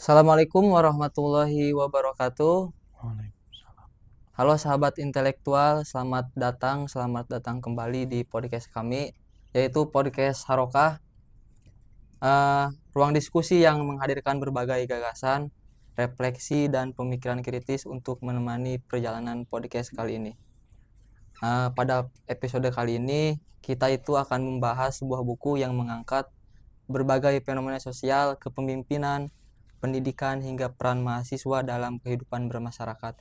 Assalamualaikum warahmatullahi wabarakatuh. Waalaikumsalam. Halo sahabat intelektual, selamat datang kembali di podcast kami, yaitu podcast Harokah, ruang diskusi yang menghadirkan berbagai gagasan, refleksi, dan pemikiran kritis untuk menemani perjalanan podcast kali ini. Pada episode kali ini, kita itu akan membahas sebuah buku yang mengangkat berbagai fenomena sosial, kepemimpinan, pendidikan, hingga peran mahasiswa dalam kehidupan bermasyarakat,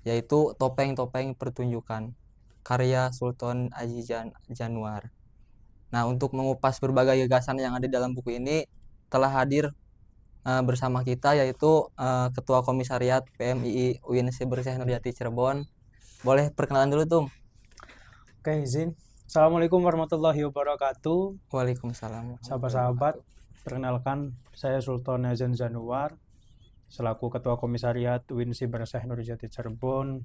yaitu Topeng-Topeng Pertunjukan, karya Sultan Aji Januar. Nah, untuk mengupas berbagai gagasan yang ada dalam buku ini, telah hadir bersama kita, yaitu Ketua Komisariat PMII UIN Syekh Nurjati Cirebon. Boleh perkenalan dulu, Tum? Oke, izin. Assalamualaikum warahmatullahi wabarakatuh. Waalaikumsalam. Sahabat-sahabat, perkenalkan saya Sultan Aji Januar selaku Ketua Komisariat UIN Syekh Nurjati Cirebon.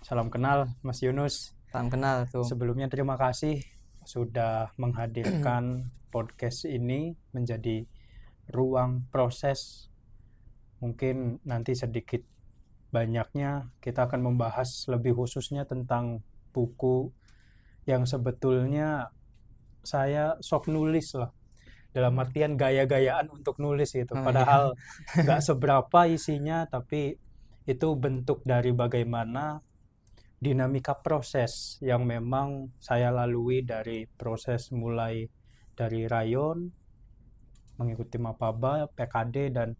Salam kenal Mas Yunus. Salam kenal, Tum. Sebelumnya terima kasih sudah menghadirkan podcast ini menjadi ruang proses. Mungkin nanti sedikit banyaknya kita akan membahas lebih khususnya tentang buku yang sebetulnya saya sok nulis lah, dalam artian gaya-gayaan untuk nulis gitu. Padahal nggak seberapa isinya, tapi itu bentuk dari bagaimana dinamika proses yang memang saya lalui dari proses mulai dari rayon, mengikuti Mapaba, PKD, dan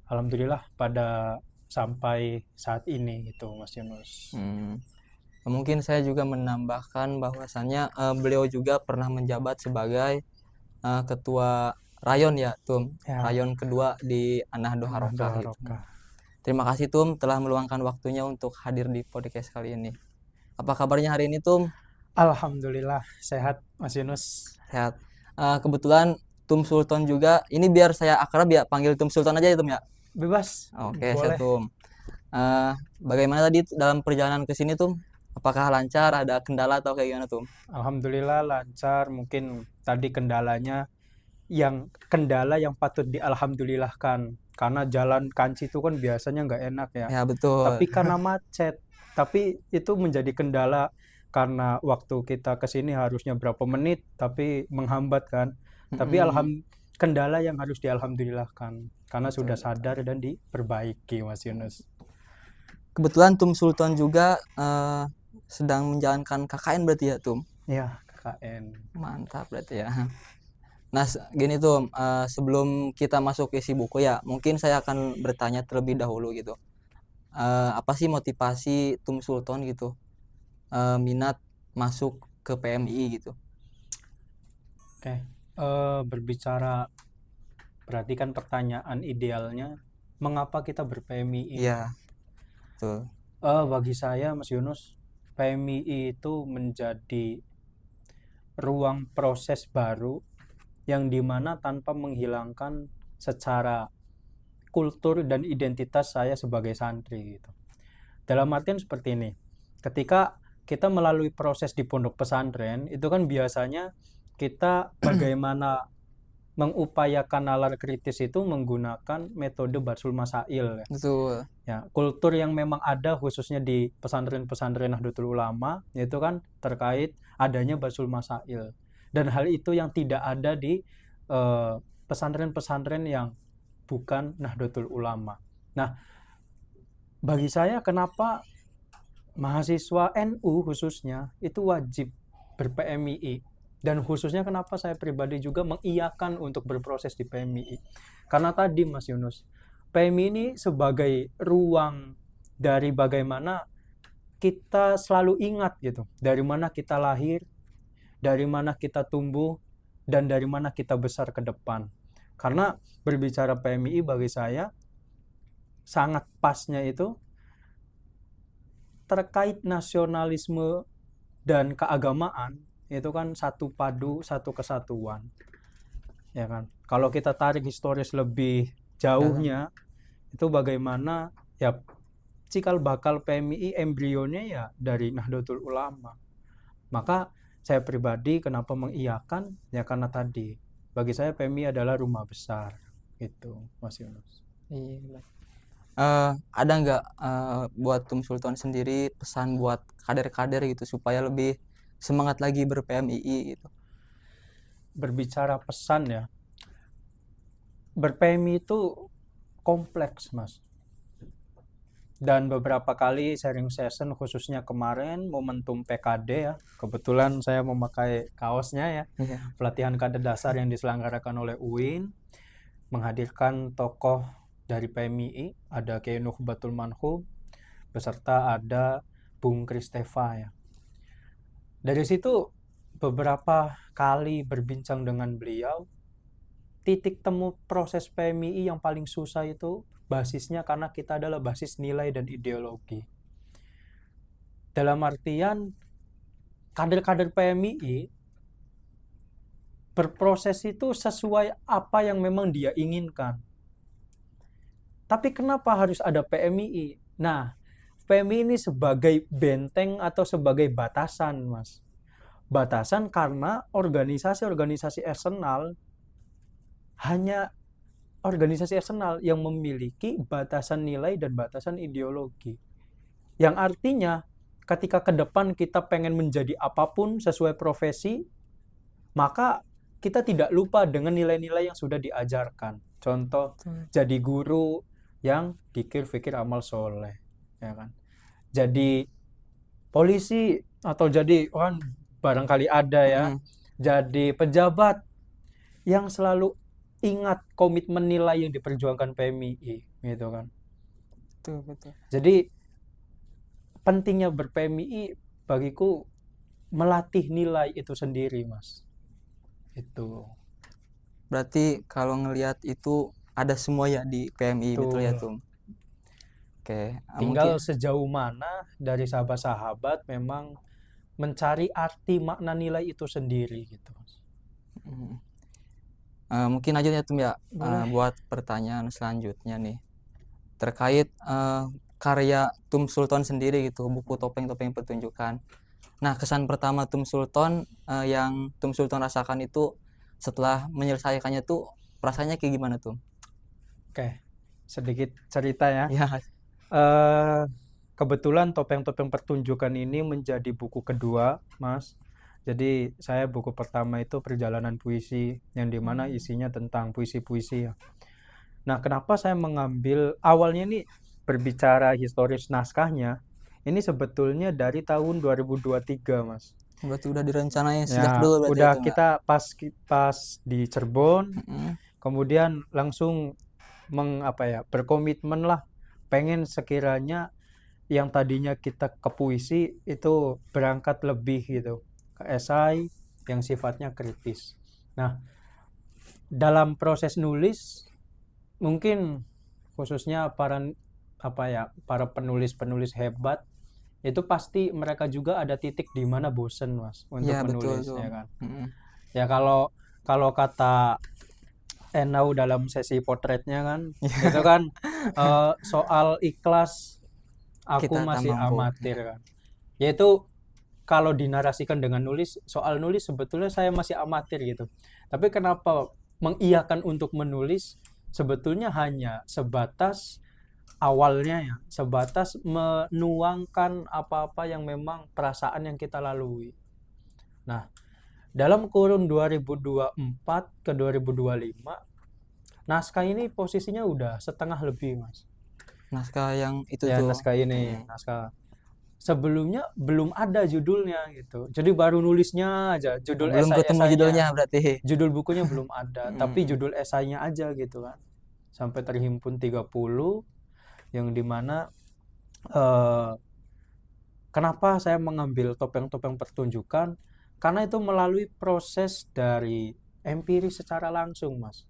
alhamdulillah pada sampai saat ini gitu, Mas Yunus. Mungkin saya juga menambahkan bahwasannya beliau juga pernah menjabat sebagai ketua rayon ya, Tum. Ya. Rayon kedua di Nahdo Harokah. Terima kasih, Tum, telah meluangkan waktunya untuk hadir di podcast kali ini. Apa kabarnya hari ini, Tum? Alhamdulillah sehat, Mas Yunus. Sehat. Kebetulan Tum Sultan juga. Ini biar saya akrab ya, panggil Tum Sultan aja ya, Tum ya. Bebas. Oke, saya Tum. Bagaimana tadi dalam perjalanan ke sini, Tum? Apakah lancar? Ada kendala atau kayak gimana, Tum? Alhamdulillah lancar. Mungkin tadi kendala yang patut dialhamdulillahkan, karena jalan kanci itu kan biasanya nggak enak ya. Ya, betul. Tapi karena macet. Tapi itu menjadi kendala karena waktu kita ke sini harusnya berapa menit, tapi menghambat kan. Tapi kendala yang harus dialhamdulillahkan karena betul, sudah sadar dan diperbaiki, Mas Yunus. Kebetulan Tum Sultan juga sedang menjalankan KKN berarti ya, Tum? Iya, KKN. Mantap berarti ya. Nah, gini, Tum, sebelum kita masuk ke isi buku ya, mungkin saya akan bertanya terlebih dahulu gitu. Apa sih motivasi Tum Sultan gitu minat masuk ke PMII gitu? Oke, berbicara, berarti kan pertanyaan idealnya mengapa kita ber-PMII? Iya, betul. Bagi saya, Mas Yunus, PMII itu menjadi ruang proses baru yang dimana tanpa menghilangkan secara kultur dan identitas saya sebagai santri gitu. Dalam artian seperti ini, ketika kita melalui proses di pondok pesantren, itu kan biasanya kita bagaimana mengupayakan nalar kritis itu menggunakan metode Basul Masail ya. Betul. Ya, kultur yang memang ada khususnya di pesantren-pesantren Nahdlatul Ulama yaitu kan terkait adanya Basul Masail. Dan hal itu yang tidak ada di pesantren-pesantren yang bukan Nahdlatul Ulama. Nah, bagi saya kenapa mahasiswa NU khususnya itu wajib ber-PMII, dan khususnya kenapa saya pribadi juga mengiyakan untuk berproses di PMII. Karena tadi Mas Yunus, PMII ini sebagai ruang dari bagaimana kita selalu ingat gitu, dari mana kita lahir, dari mana kita tumbuh, dan dari mana kita besar ke depan. Karena berbicara PMII bagi saya sangat pasnya itu terkait nasionalisme dan keagamaan, itu kan satu padu, satu kesatuan. Ya kan? Kalau kita tarik historis lebih jauhnya, itu bagaimana ya cikal bakal PMII embrionya ya dari Nahdlatul Ulama. Maka saya pribadi kenapa mengiyakan ya karena tadi bagi saya PMII adalah rumah besar gitu, Mas Yunus. Iya. Ada nggak buat Tum Sultan sendiri pesan buat kader-kader gitu supaya lebih semangat lagi ber-PMII gitu? Berbicara pesan ya, ber-PMI itu kompleks Mas. Dan beberapa kali sharing session khususnya kemarin momentum PKD ya. Kebetulan saya memakai kaosnya ya. Iya. Pelatihan kader dasar yang diselenggarakan oleh UIN menghadirkan tokoh dari PMII, ada Kiai Nukhbatul Manhum beserta ada Bung Kristeva ya. Dari situ beberapa kali berbincang dengan beliau, titik temu proses PMII yang paling susah itu basisnya karena kita adalah basis nilai dan ideologi. Dalam artian kader-kader PMII berproses itu sesuai apa yang memang dia inginkan. Tapi kenapa harus ada PMII? Nah, PMII ini sebagai benteng atau sebagai batasan, Mas. Batasan karena organisasi-organisasi eksternal hanya organisasi eksternal yang memiliki batasan nilai dan batasan ideologi. Yang artinya ketika ke depan kita pengen menjadi apapun sesuai profesi, maka kita tidak lupa dengan nilai-nilai yang sudah diajarkan. Contoh, jadi guru yang dikir fikir amal soleh, ya kan? Jadi polisi atau jadi barangkali ada ya, jadi pejabat yang selalu ingat komitmen nilai yang diperjuangkan PMII, gitu kan? Betul. Jadi pentingnya ber-PMII bagiku melatih nilai itu sendiri, Mas. Itu. Berarti kalau ngelihat itu ada semua ya di PMI, betul ya Betul. Tum? Oke, Tinggal mungkin sejauh mana dari sahabat-sahabat memang mencari arti makna nilai itu sendiri gitu, Mas. mungkin aja ya Tum ya, Boleh. buat pertanyaan selanjutnya nih terkait karya Tum Sultan sendiri gitu, buku Topeng-Topeng Pertunjukan. Nah, kesan pertama Tum Sultan yang Tum Sultan rasakan itu setelah menyelesaikannya tuh perasaannya kayak gimana Tum? Oke, sedikit cerita ya. Ya, Kebetulan Topeng-Topeng Pertunjukan ini menjadi buku kedua, Mas. Jadi saya buku pertama itu Perjalanan Puisi, yang dimana isinya tentang puisi-puisi ya. Nah, kenapa saya mengambil awalnya ini berbicara historis naskahnya, ini sebetulnya dari tahun 2023, Mas. berarti udah direncanain sejak Ya, dulu berarti ya udah Tum ya? kita pas di Cirebon, kemudian langsung berkomitmen lah, pengen sekiranya yang tadinya kita ke puisi itu berangkat lebih gitu ke esai yang sifatnya kritis. Nah, dalam proses nulis mungkin khususnya para penulis-penulis hebat itu pasti mereka juga ada titik di mana bosen, Mas, untuk Ya, betul menulis, Tum. ya kan. Ya kalau kata Enau dalam sesi potretnya kan, itu kan soal ikhlas aku Kita tak masih mampu. amatir kan. Yaitu kalau dinarasikan dengan nulis, soal nulis sebetulnya saya masih amatir gitu. Tapi kenapa mengiyakan untuk menulis sebetulnya hanya sebatas awalnya ya, sebatas menuangkan apa-apa yang memang perasaan yang kita lalui. Nah, dalam kurun 2024 ke 2025, naskah ini posisinya udah setengah lebih, Mas. Naskah yang itu Ya, tuh. naskah ini, naskah. Sebelumnya belum ada judulnya gitu. Jadi baru nulisnya aja, judul Belum ketemu judulnya esai-esainya. berarti. Judul bukunya belum ada, tapi judul esainya aja gitu kan. Sampai terhimpun 30 yang dimana kenapa saya mengambil Topeng-Topeng Pertunjukan? Karena itu melalui proses dari empiris secara langsung, Mas.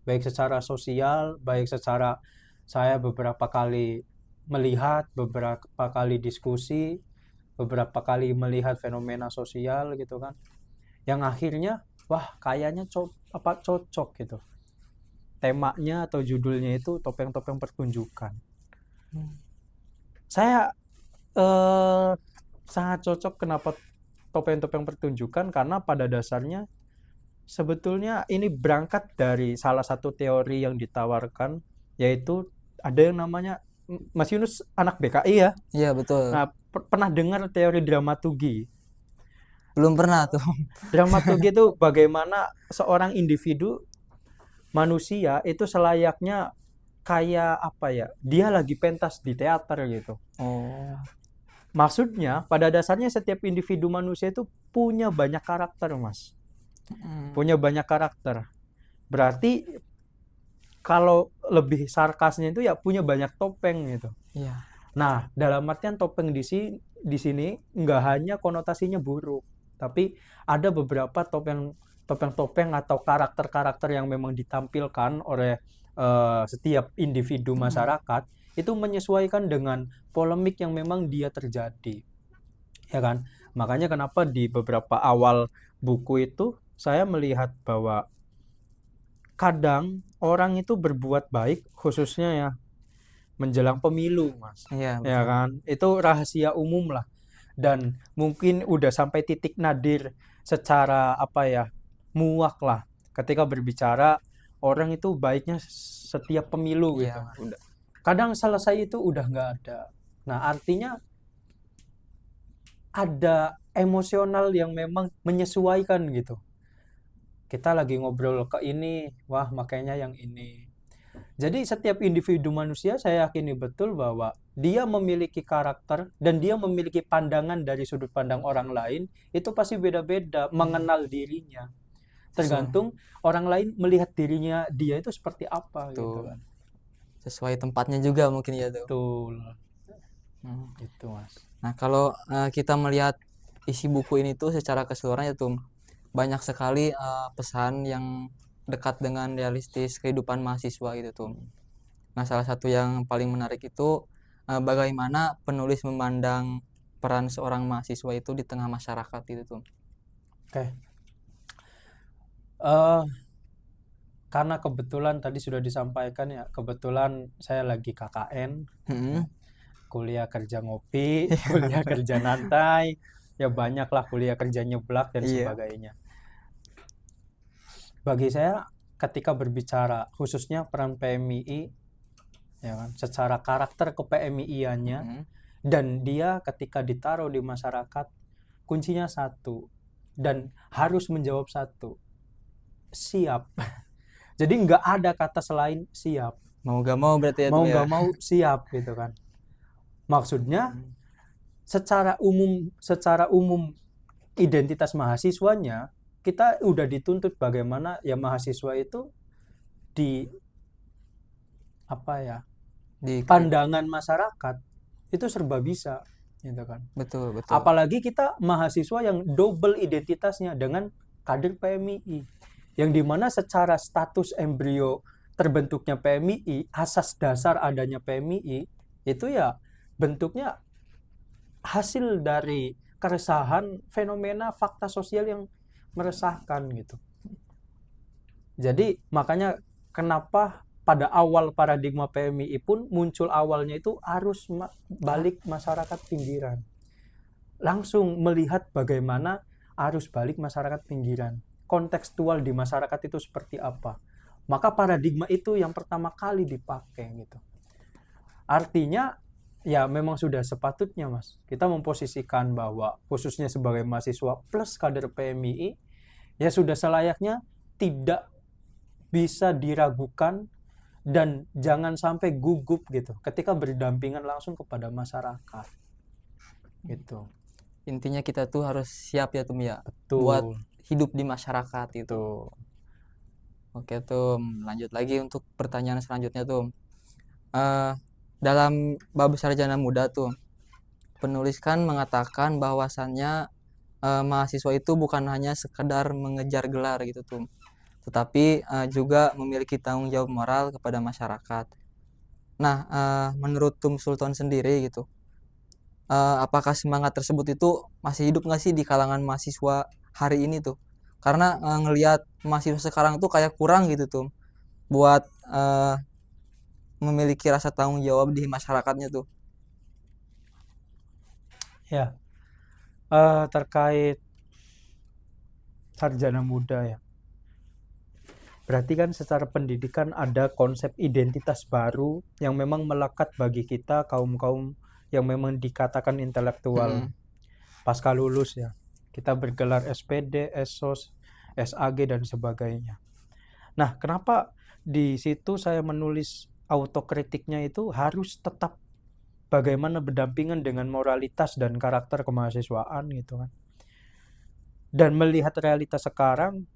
Baik secara sosial, baik secara saya beberapa kali melihat, beberapa kali diskusi, beberapa kali melihat fenomena sosial gitu kan. Yang akhirnya, wah kayaknya cocok gitu. Temanya atau judulnya itu Topeng-Topeng Pertunjukan. Saya sangat cocok kenapa Topeng-Topeng Pertunjukan, karena pada dasarnya sebetulnya ini berangkat dari salah satu teori yang ditawarkan, yaitu ada yang namanya Mas Yunus anak BKI ya. Iya, betul. Nah, pernah dengar teori dramaturgi? Belum pernah tuh. Dramaturgi itu bagaimana seorang individu manusia itu selayaknya kayak apa ya? Dia lagi pentas di teater gitu. Oh. Maksudnya pada dasarnya setiap individu manusia itu punya banyak karakter, Mas. Punya banyak karakter. Berarti kalau lebih sarkasnya itu ya punya banyak topeng gitu. Iya. Nah, dalam artian topeng di sini nggak hanya konotasinya buruk, tapi ada beberapa topeng-topeng atau karakter-karakter yang memang ditampilkan oleh setiap individu masyarakat itu menyesuaikan dengan polemik yang memang dia terjadi, ya kan? Makanya kenapa di beberapa awal buku itu saya melihat bahwa kadang orang itu berbuat baik, khususnya ya menjelang pemilu, Mas. Iya, Ya betul. kan? Itu rahasia umum lah. Dan mungkin udah sampai titik nadir secara apa ya, muak lah. Ketika berbicara, orang itu baiknya setiap pemilu gitu. Iya, udah. Kadang selesai itu udah nggak ada. Nah, artinya ada emosional yang memang menyesuaikan gitu. Kita lagi ngobrol ke ini, wah makanya yang ini. Jadi setiap individu manusia saya yakini betul bahwa dia memiliki karakter dan dia memiliki pandangan dari sudut pandang orang lain itu pasti beda-beda mengenal dirinya. Tergantung orang lain melihat dirinya dia itu seperti apa gitu Tuh. kan. Sesuai tempatnya juga mungkin ya tuh. Betul. Hmm. Itu Mas. Nah, kalau kita melihat isi buku ini tuh secara keseluruhan ya tuh banyak sekali pesan yang dekat dengan realistis kehidupan mahasiswa gitu tuh. Nah, salah satu yang paling menarik itu bagaimana penulis memandang peran seorang mahasiswa itu di tengah masyarakat gitu tuh. Oke. Eh karena kebetulan tadi sudah disampaikan ya, kebetulan saya lagi KKN, Hmm. kuliah kerja ngopi, kuliah kerja nantai, ya banyak lah kuliah kerja nyeblak dan Iya. sebagainya. Bagi saya ketika berbicara khususnya peran PMII, ya kan, secara karakter ke PMII-nya Hmm. dan dia ketika ditaruh di masyarakat, kuncinya satu dan harus menjawab satu, siap. Jadi nggak ada kata selain siap. Mau gak mau berarti ya tuh Mau ya. nggak mau siap gitu kan. Maksudnya secara umum identitas mahasiswanya kita udah dituntut bagaimana ya mahasiswa itu di apa ya Di pandangan masyarakat itu serba bisa gitu kan. betul, betul. Apalagi kita mahasiswa yang double identitasnya dengan kader PMII yang dimana secara status embrio terbentuknya PMII, asas dasar adanya PMII itu ya bentuknya hasil dari keresahan fenomena fakta sosial yang meresahkan gitu. Jadi makanya kenapa pada awal paradigma PMII pun muncul awalnya itu arus balik masyarakat pinggiran. Langsung melihat bagaimana arus balik masyarakat pinggiran. Kontekstual di masyarakat itu seperti apa. Maka paradigma itu yang pertama kali dipakai gitu. Artinya ya memang sudah sepatutnya Mas. Kita memposisikan bahwa khususnya sebagai mahasiswa plus kader PMII ya sudah selayaknya tidak bisa diragukan dan jangan sampai gugup gitu ketika berdampingan langsung kepada masyarakat gitu. Intinya kita tuh harus siap ya tuh ya Betul. buat hidup di masyarakat itu. Tuh. Oke tuh, lanjut lagi untuk pertanyaan selanjutnya tuh. Dalam bab sarjana muda tuh penulis kan mengatakan bahwasannya mahasiswa itu bukan hanya sekedar mengejar gelar gitu tuh, tetapi juga memiliki tanggung jawab moral kepada masyarakat. Nah, menurut Tum Sultan sendiri gitu, apakah semangat tersebut itu masih hidup nggak sih di kalangan mahasiswa hari ini tuh? Karena ngelihat mahasiswa sekarang tuh kayak kurang gitu tuh buat memiliki rasa tanggung jawab di masyarakatnya tuh. Ya, terkait sarjana muda ya. Berarti kan secara pendidikan ada konsep identitas baru yang memang melekat bagi kita kaum-kaum yang memang dikatakan intelektual. Mm-mm. Pasca lulus ya, kita bergelar SPD, SOS, SAG dan sebagainya. Nah, kenapa di situ saya menulis autokritiknya itu harus tetap bagaimana berdampingan dengan moralitas dan karakter kemahasiswaan gitu kan. Dan melihat realitas sekarang,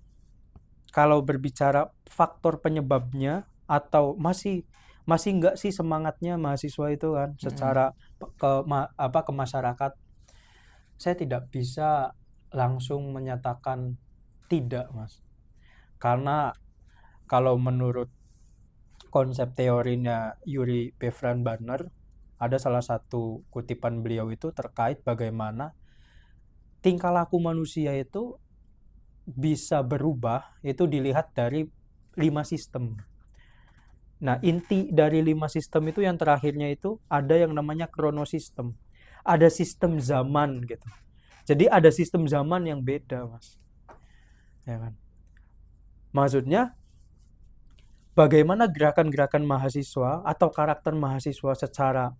kalau berbicara faktor penyebabnya atau masih enggak sih semangatnya mahasiswa itu kan secara ke masyarakat, saya tidak bisa langsung menyatakan tidak, Mas. Karena kalau menurut konsep teorinya Yuri Befran Banner, ada salah satu kutipan beliau itu terkait bagaimana tingkah laku manusia itu bisa berubah itu dilihat dari 5 sistem. Nah, inti dari 5 sistem itu yang terakhirnya itu ada yang namanya kronosistem. Ada sistem zaman gitu. Jadi ada sistem zaman yang beda, Mas. Ya kan? Maksudnya bagaimana gerakan-gerakan mahasiswa atau karakter mahasiswa secara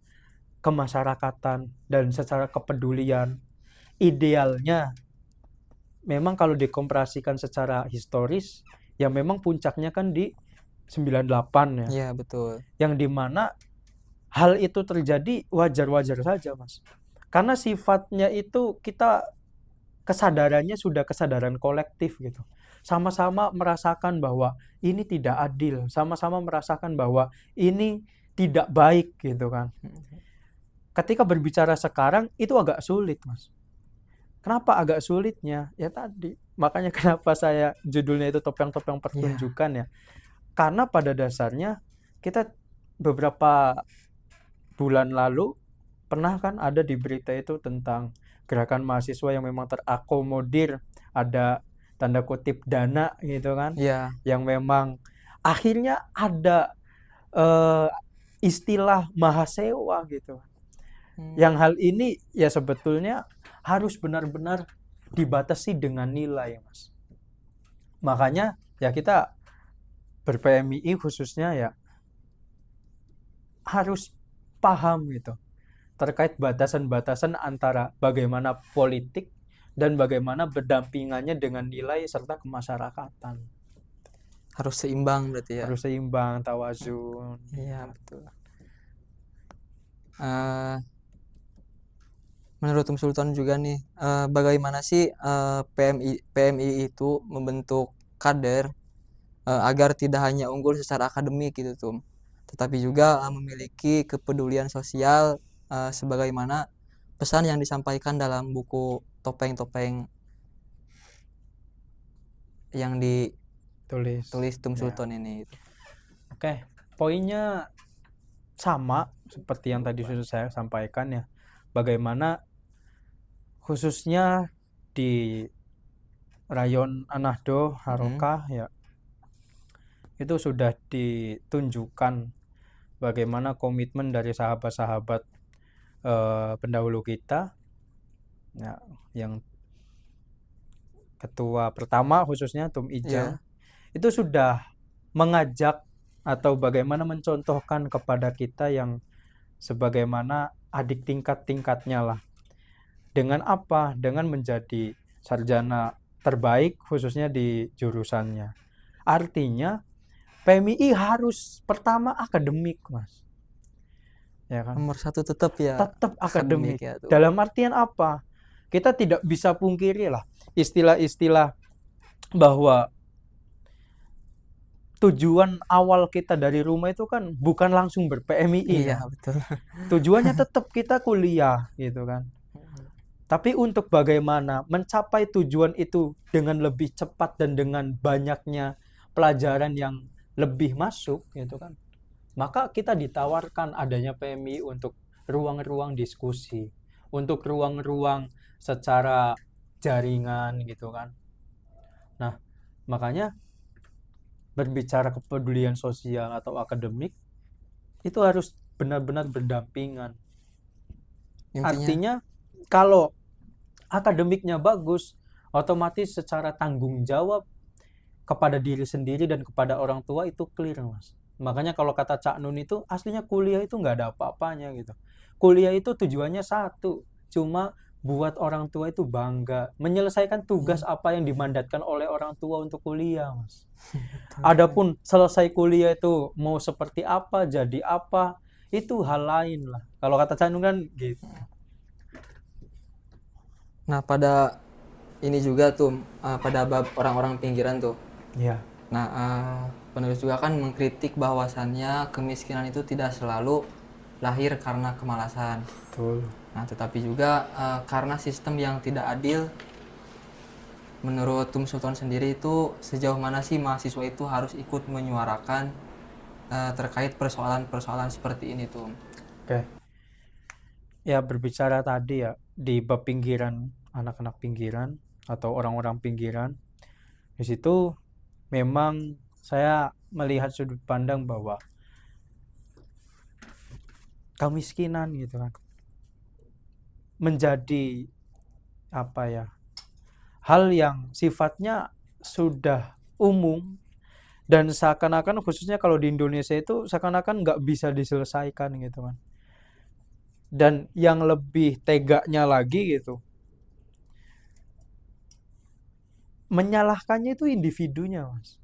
kemasyarakatan dan secara kepedulian idealnya memang kalau dikomparasikan secara historis ya memang puncaknya kan di 98 ya. Iya, betul. Yang dimana hal itu terjadi wajar-wajar saja, Mas. Karena sifatnya itu kita kesadarannya sudah kesadaran kolektif gitu. Sama-sama merasakan bahwa ini tidak adil, sama-sama merasakan bahwa ini tidak baik gitu kan. Ketika berbicara sekarang itu agak sulit, Mas. Kenapa agak sulitnya? Ya tadi, makanya kenapa saya judulnya itu topeng-topeng pertunjukan ya. Karena pada dasarnya kita beberapa bulan lalu pernah kan ada di berita itu tentang gerakan mahasiswa yang memang terakomodir, ada tanda kutip dana gitu kan, Iya. yang memang akhirnya ada istilah mahasewa gitu. Yang hal ini ya sebetulnya harus benar-benar dibatasi dengan nilai, Mas. Makanya ya kita ber-PMII khususnya ya harus paham gitu terkait batasan-batasan antara bagaimana politik dan bagaimana berdampingannya dengan nilai serta kemasyarakatan. Harus seimbang berarti ya. Harus seimbang, tawazun. Iya, betul. Menurut Om Sultan juga nih, bagaimana sih PMI itu membentuk kader agar tidak hanya unggul secara akademik gitu tuh, tetapi juga memiliki kepedulian sosial sebagaimana pesan yang disampaikan dalam buku Topeng-Topeng yang ditulis Om Sultan ini. Oke, poinnya sama seperti yang tadi sudah saya sampaikan ya. Bagaimana khususnya di rayon Anahdo Harokah ya itu sudah ditunjukkan bagaimana komitmen dari sahabat-sahabat pendahulu kita ya, yang ketua pertama khususnya Tum Ija itu sudah mengajak atau bagaimana mencontohkan kepada kita yang sebagaimana adik tingkat-tingkatnya lah. Dengan apa? Dengan menjadi sarjana terbaik khususnya di jurusannya. Artinya PMII harus pertama akademik, Mas. Ya kan? Nomor satu tetap ya. Tetap akademik. Ya, tuh. Dalam artian apa? Kita tidak bisa pungkiri lah istilah-istilah bahwa tujuan awal kita dari rumah itu kan bukan langsung ber-PMII. Iya, betul. Tujuannya tetap kita kuliah gitu kan. Tapi untuk bagaimana mencapai tujuan itu dengan lebih cepat dan dengan banyaknya pelajaran yang lebih masuk gitu kan. Maka kita ditawarkan adanya PMI untuk ruang-ruang diskusi, untuk ruang-ruang secara jaringan gitu kan. Nah, makanya berbicara kepedulian sosial atau akademik itu harus benar-benar berdampingan. Artinya kalau akademiknya bagus, otomatis secara tanggung jawab kepada diri sendiri dan kepada orang tua itu clear, Mas. Makanya kalau kata Cak Nun itu aslinya kuliah itu nggak ada apa-apanya gitu. Kuliah itu tujuannya satu, cuma buat orang tua itu bangga, menyelesaikan tugas apa yang dimandatkan oleh orang tua untuk kuliah, Mas. Adapun selesai kuliah itu mau seperti apa, jadi apa, itu hal lain lah. Kalau kata Cak Nun kan gitu. Nah, pada ini juga tuh pada bab orang-orang pinggiran tuh. Ya, Nah, penulis juga kan mengkritik bahwasannya kemiskinan itu tidak selalu lahir karena kemalasan. betul. Nah, tetapi juga karena sistem yang tidak adil. Menurut Tum Sultan sendiri itu sejauh mana sih mahasiswa itu harus ikut menyuarakan terkait persoalan-persoalan seperti ini tuh? Oke. Ya berbicara tadi ya di bab pinggiran, anak-anak pinggiran atau orang-orang pinggiran, di situ memang saya melihat sudut pandang bahwa kemiskinan gitu kan menjadi apa ya, hal yang sifatnya sudah umum dan seakan-akan khususnya kalau di Indonesia itu seakan-akan nggak bisa diselesaikan gitu kan. Dan yang lebih teganya lagi gitu, menyalahkannya itu individunya, Mas.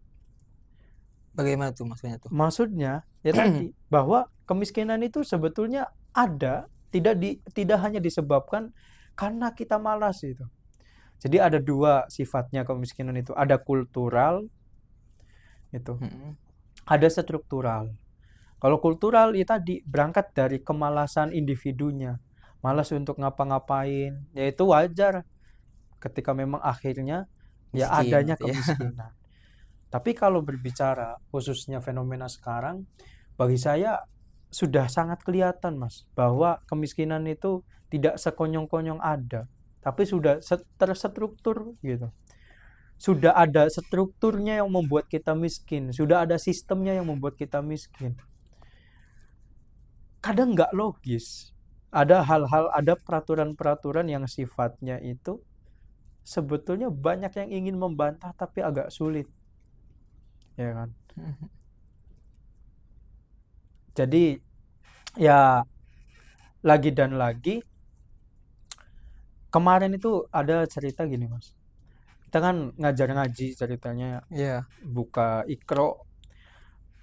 Bagaimana tuh maksudnya tuh? Maksudnya ya tadi bahwa kemiskinan itu sebetulnya ada, tidak hanya disebabkan karena kita malas itu. Jadi ada dua sifatnya kemiskinan itu, ada kultural itu, ada struktural. Kalau kultural itu tadi berangkat dari kemalasan individunya, malas untuk ngapa-ngapain, yaitu wajar ketika memang akhirnya ya Miskin adanya gitu ya. kemiskinan. Tapi kalau berbicara khususnya fenomena sekarang, bagi saya sudah sangat kelihatan, Mas, bahwa kemiskinan itu tidak sekonyong-konyong ada, tapi sudah terstruktur gitu. Sudah ada strukturnya yang membuat kita miskin, sudah ada sistemnya yang membuat kita miskin. Kadang nggak logis. Ada hal-hal, ada peraturan-peraturan yang sifatnya itu sebetulnya banyak yang ingin membantah tapi agak sulit. Ya kan? Jadi ya lagi dan lagi kemarin itu ada cerita gini, Mas. Kita kan ngajar ngaji ceritanya, Iya. buka Iqra.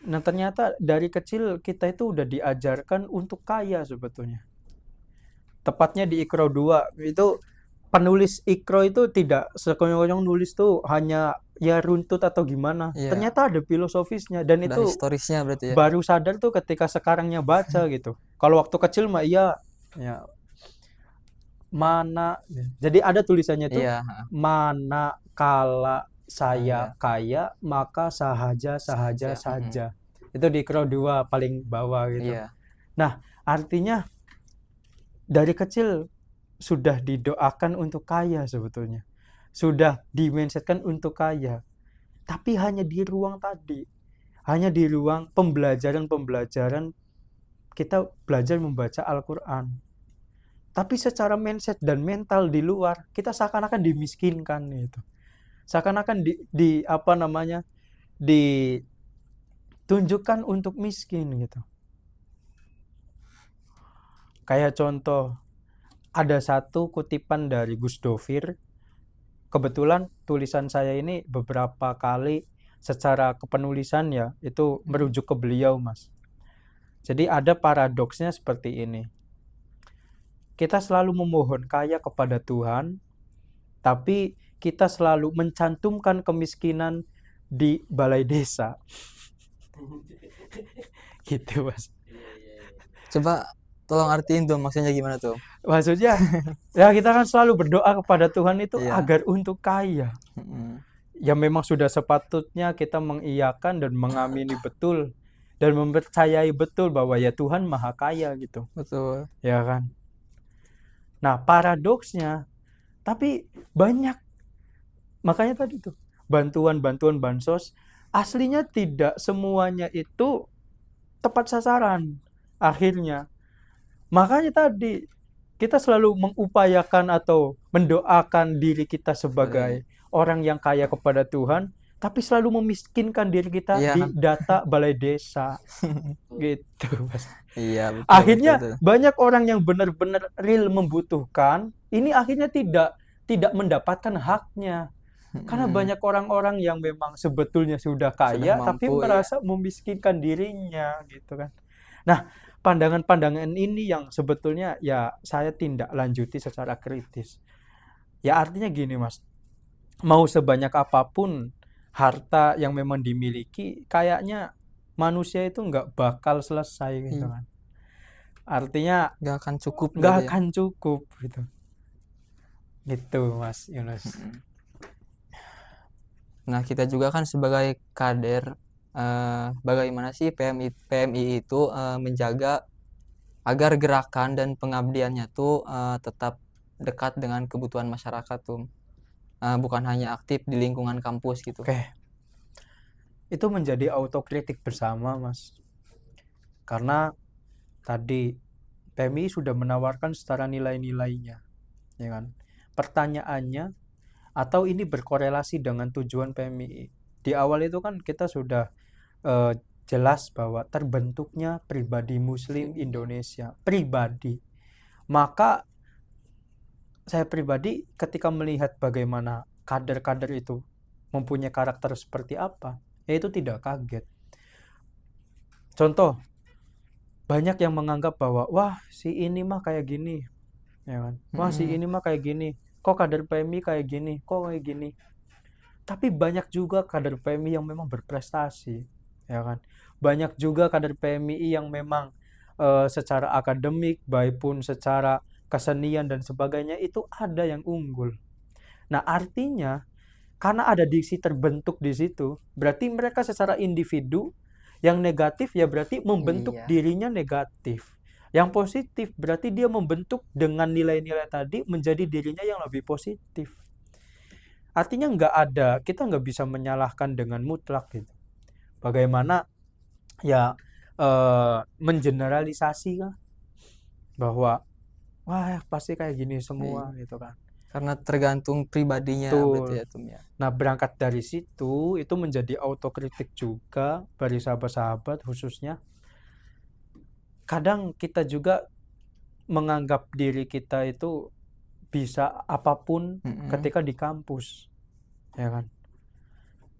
Nah, ternyata dari kecil kita itu udah diajarkan untuk kaya sebetulnya. Tepatnya di Iqra 2 itu penulis Iqra itu tidak sekonyong-konyong nulis tuh hanya ya runtut atau gimana. Iya. Ternyata ada filosofisnya dan Udah itu historisnya berarti ya. baru sadar tuh ketika sekarangnya baca gitu. Kalau waktu kecil mah iya ya mana jadi ada tulisannya tuh Iya, mana kala saya Kaya. kaya maka sahaja Saja. saja. Itu di Iqra 2 paling bawah gitu. Iya. Nah, artinya dari kecil sudah didoakan untuk kaya sebetulnya. Sudah dimindsetkan untuk kaya. Tapi hanya di ruang tadi. Hanya di ruang pembelajaran-pembelajaran kita belajar membaca Al-Quran. Tapi secara mindset dan mental di luar, kita seakan-akan dimiskinkan gitu. Seakan-akan ditunjukkan untuk miskin gitu. Kayak contoh, ada satu kutipan dari Gus Dovir. Kebetulan tulisan saya ini beberapa kali secara kepenulisan ya, itu merujuk ke beliau, Mas. Jadi ada paradoksnya seperti ini. Kita selalu memohon kaya kepada Tuhan, tapi kita selalu mencantumkan kemiskinan di balai desa. Gitu, Mas. Coba tolong artiin tuh maksudnya gimana tuh? Maksudnya ya kita kan selalu berdoa kepada Tuhan itu Iya. agar untuk kaya. Ya memang sudah sepatutnya kita mengiyakan dan mengamini betul dan mempercayai betul bahwa ya Tuhan Maha Kaya gitu. Betul. Ya kan? Nah, paradoksnya tapi banyak, makanya tadi tuh bantuan-bantuan bansos aslinya tidak semuanya itu tepat sasaran akhirnya. Makanya tadi kita selalu mengupayakan atau mendoakan diri kita sebagai orang yang kaya kepada Tuhan, tapi selalu memiskinkan diri kita Iya. di data balai desa gitu, Mas. Iya, betul Akhirnya betul. banyak orang yang benar-benar real membutuhkan, ini akhirnya tidak mendapatkan haknya. Karena Mm-mm. banyak orang-orang yang memang sebetulnya sudah Sudah kaya tapi mampu, iya. merasa memiskinkan dirinya gitu kan. Nah, pandangan-pandangan ini yang sebetulnya ya saya tindak lanjuti secara kritis. Ya artinya gini, Mas. Mau sebanyak apapun harta yang memang dimiliki, kayaknya manusia itu nggak bakal selesai gitu Iya. kan. Artinya Nggak akan cukup nggak gitu ya. akan cukup gitu. Gitu, Mas Yunus. Mm-mm. Nah, kita juga kan sebagai kader, bagaimana sih PMI itu menjaga agar gerakan dan pengabdiannya tuh tetap dekat dengan kebutuhan masyarakat tuh. Bukan hanya aktif di lingkungan kampus gitu. Oke, itu menjadi autokritik bersama, Mas. Karena tadi PMI sudah menawarkan setara nilai-nilainya, ya kan? Pertanyaannya, atau ini berkorelasi dengan tujuan PMI. Di awal itu kan kita sudah jelas bahwa terbentuknya pribadi Muslim Indonesia, pribadi. Maka saya pribadi ketika melihat bagaimana kader-kader itu mempunyai karakter seperti apa, ya itu tidak kaget. Contoh, banyak yang menganggap bahwa wah si ini mah kayak gini, ya kan? Wah si ini mah kayak gini, kok kader PMI kayak gini, kok kayak gini. Tapi banyak juga kader PMI yang memang berprestasi, ya kan? Banyak juga kader PMI yang memang secara akademik, baik pun secara kesenian dan sebagainya itu ada yang unggul. Nah, artinya karena ada diksi terbentuk di situ, berarti mereka secara individu yang negatif ya berarti membentuk Iya. dirinya negatif. Yang positif berarti dia membentuk dengan nilai-nilai tadi menjadi dirinya yang lebih positif. Artinya kita nggak bisa menyalahkan dengan mutlak gitu. Bagaimana ya mengeneralisasi kan bahwa wah pasti kayak gini semua Iya. gitu kan. Karena tergantung pribadinya berarti Betul. ya Tum ya. Nah, berangkat dari situ itu menjadi autokritik juga bagi sahabat-sahabat khususnya. Kadang kita juga menganggap diri kita itu bisa apapun ketika di kampus, ya kan?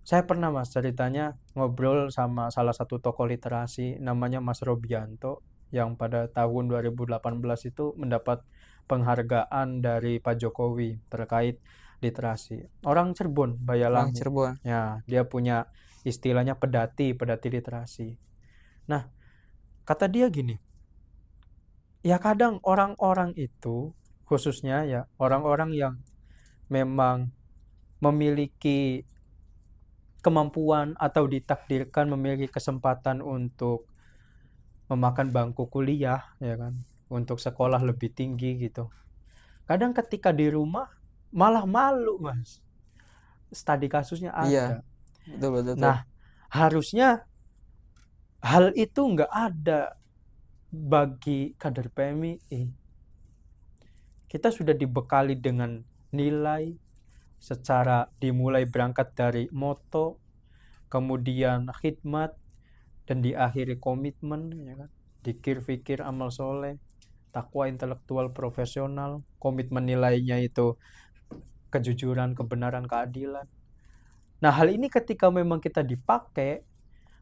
Saya pernah, Mas, ceritanya ngobrol sama salah satu tokoh literasi namanya Mas Robianto yang pada tahun 2018 itu mendapat penghargaan dari Pak Jokowi terkait literasi. Orang Cirebon, Orang Bayalangu. Cirebon. Ya, dia punya istilahnya pedati literasi. Nah, kata dia gini, ya kadang orang-orang itu khususnya ya orang-orang yang memang memiliki kemampuan atau ditakdirkan memiliki kesempatan untuk memakan bangku kuliah, ya kan, untuk sekolah lebih tinggi gitu. Kadang ketika di rumah malah malu, Mas. Studi kasusnya Iya, ada. betul betul betul. Nah, harusnya hal itu nggak ada bagi kader PMI. Kita sudah dibekali dengan nilai secara dimulai berangkat dari moto, kemudian khidmat, dan diakhiri komitmen, ya kan? Dikir, fikir, amal soleh, takwa intelektual profesional, komitmen nilainya itu kejujuran, kebenaran, keadilan. Nah, hal ini ketika memang kita dipakai,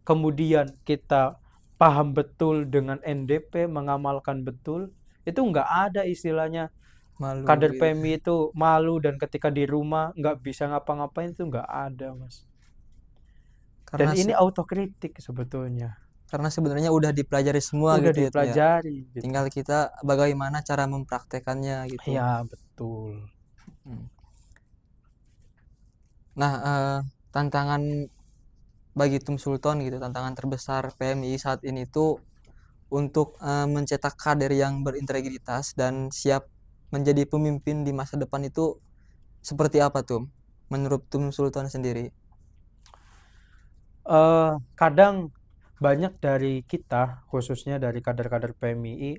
kemudian kita paham betul dengan NDP, mengamalkan betul, itu nggak ada istilahnya Malu kader gitu. PMI itu malu dan ketika di rumah nggak bisa ngapa-ngapain, itu nggak ada, Mas. Dan Karena ini autokritik sebetulnya. karena sebenarnya udah dipelajari semua Udah gitu ya Tum ya. dipelajari gitu. Tinggal kita bagaimana cara mempraktekannya gitu. Ya, betul. Nah, tantangan bagi Tum Sultan gitu, tantangan terbesar PMI saat ini tuh untuk mencetak kader yang berintegritas dan siap menjadi pemimpin di masa depan itu seperti apa Tum? Menurut Tum Sultan sendiri? Kadang banyak dari kita, khususnya dari kader-kader PMI,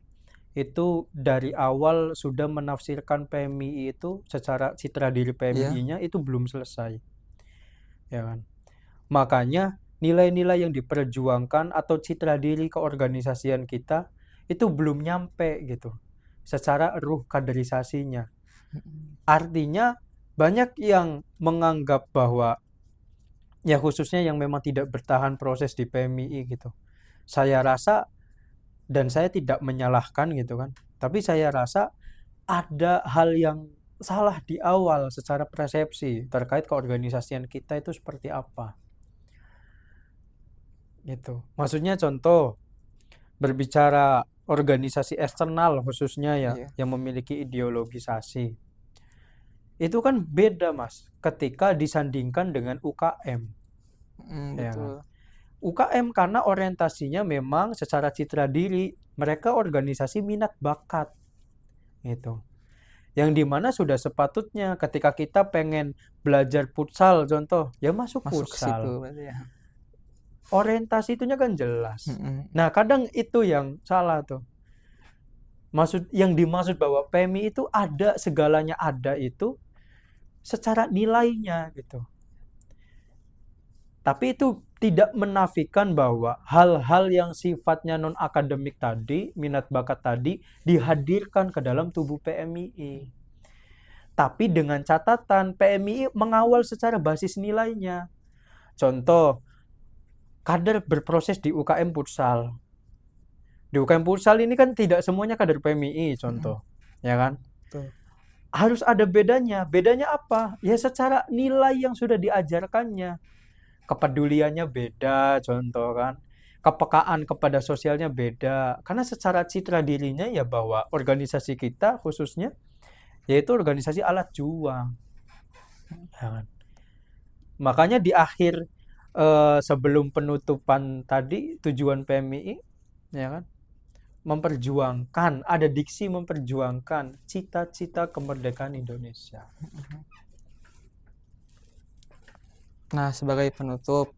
itu dari awal sudah menafsirkan PMI itu secara citra diri Iya, PMI-nya itu belum selesai, ya kan? Makanya nilai-nilai yang diperjuangkan atau citra diri keorganisasian kita itu belum nyampe gitu secara ruh kaderisasinya. Artinya banyak yang menganggap bahwa ya khususnya yang memang tidak bertahan proses di PMII gitu. Saya rasa, dan saya tidak menyalahkan gitu kan, tapi saya rasa ada hal yang salah di awal secara persepsi terkait keorganisasian kita itu seperti apa. Gitu. Maksudnya contoh, berbicara organisasi eksternal khususnya ya, Iya. yang memiliki ideologisasi. Itu kan beda Mas, ketika disandingkan dengan UKM. Ya kan? Betul. UKM karena orientasinya memang secara citra diri, mereka organisasi minat bakat. Gitu. Yang dimana sudah sepatutnya ketika kita pengen belajar futsal contoh, ya masuk Masuk ke situ futsal. berarti ya. Orientasi itunya kan jelas. Nah, kadang itu yang salah tuh. Yang dimaksud bahwa PMI itu ada, segalanya ada itu secara nilainya gitu. Tapi itu tidak menafikan bahwa hal-hal yang sifatnya non-akademik tadi, minat bakat tadi, dihadirkan ke dalam tubuh PMII. Tapi dengan catatan PMII mengawal secara basis nilainya. Contoh, kader berproses di UKM futsal. Di UKM futsal ini kan tidak semuanya kader PMII contoh. Ya kan? Betul. Harus ada bedanya. Bedanya apa? Ya secara nilai yang sudah diajarkannya. Kepeduliannya beda contoh kan. Kepekaan kepada sosialnya beda. Karena secara citra dirinya ya bahwa organisasi kita khususnya yaitu organisasi alat juang. Ya kan? Makanya di akhir sebelum penutupan tadi tujuan PMII ya kan memperjuangkan, ada diksi memperjuangkan cita-cita kemerdekaan Indonesia. Nah, sebagai penutup,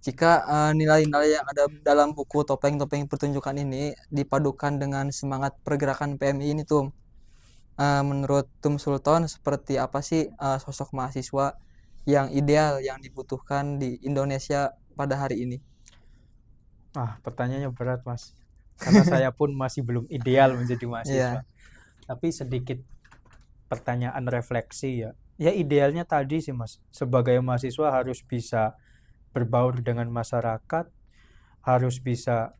jika nilai-nilai yang ada dalam buku Topeng-Topeng Pertunjukan ini dipadukan dengan semangat pergerakan PMI ini tuh, menurut Tum Sultan seperti apa sih sosok mahasiswa yang ideal yang dibutuhkan di Indonesia pada hari ini? Pertanyaannya berat Mas, karena saya pun masih belum ideal menjadi mahasiswa. Iya. Tapi sedikit pertanyaan refleksi ya. Ya idealnya tadi sih Mas, sebagai mahasiswa harus bisa berbaur dengan masyarakat, harus bisa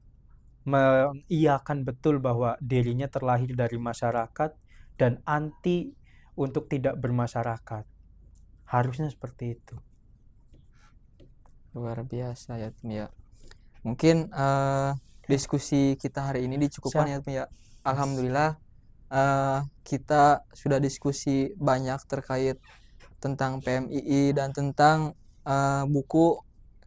mengiyakan betul bahwa dirinya terlahir dari masyarakat dan anti untuk tidak bermasyarakat. Harusnya seperti itu. Luar biasa ya Tum ya. Mungkin diskusi kita hari ini dicukupkan ya Tum ya. Alhamdulillah kita sudah diskusi banyak terkait tentang PMII dan tentang buku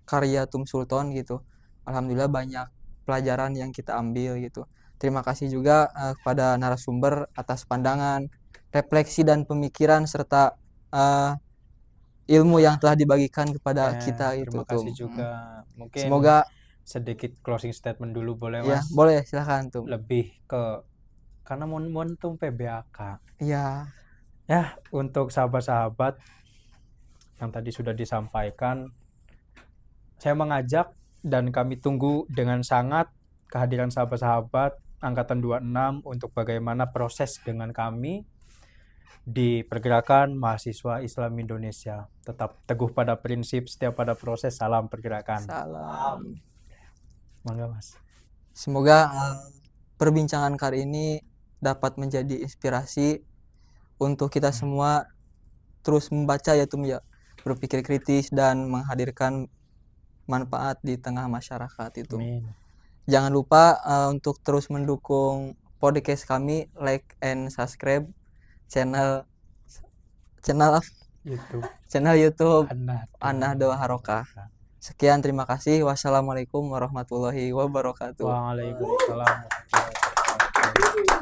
karya Tum Sultan gitu. Alhamdulillah banyak pelajaran yang kita ambil gitu. Terima kasih juga kepada narasumber atas pandangan, refleksi dan pemikiran serta ilmu yang telah dibagikan kepada kita gitu. Terima kasih juga. Mungkin Semoga sedikit closing statement dulu boleh ya, Mas? boleh silakan Tum. Lebih ke karena momentum PBAK. Iya. Ya, untuk sahabat-sahabat yang tadi sudah disampaikan, saya mengajak dan kami tunggu dengan sangat kehadiran sahabat-sahabat Angkatan 26 untuk bagaimana proses dengan kami di pergerakan mahasiswa Islam Indonesia. Tetap teguh pada prinsip, setia pada proses, salam pergerakan. Salam. Mangga Mas. Semoga perbincangan kali ini dapat menjadi inspirasi untuk kita semua terus membaca ya Tum ya, berpikir kritis dan menghadirkan manfaat di tengah masyarakat itu. Amin. Jangan lupa untuk terus mendukung podcast kami, like and subscribe channel YouTube An-Nahdlatul Harokah. Sekian, terima kasih. Wassalamualaikum warahmatullahi wabarakatuh. Waalaikumsalam warahmatullahi wabarakatuh.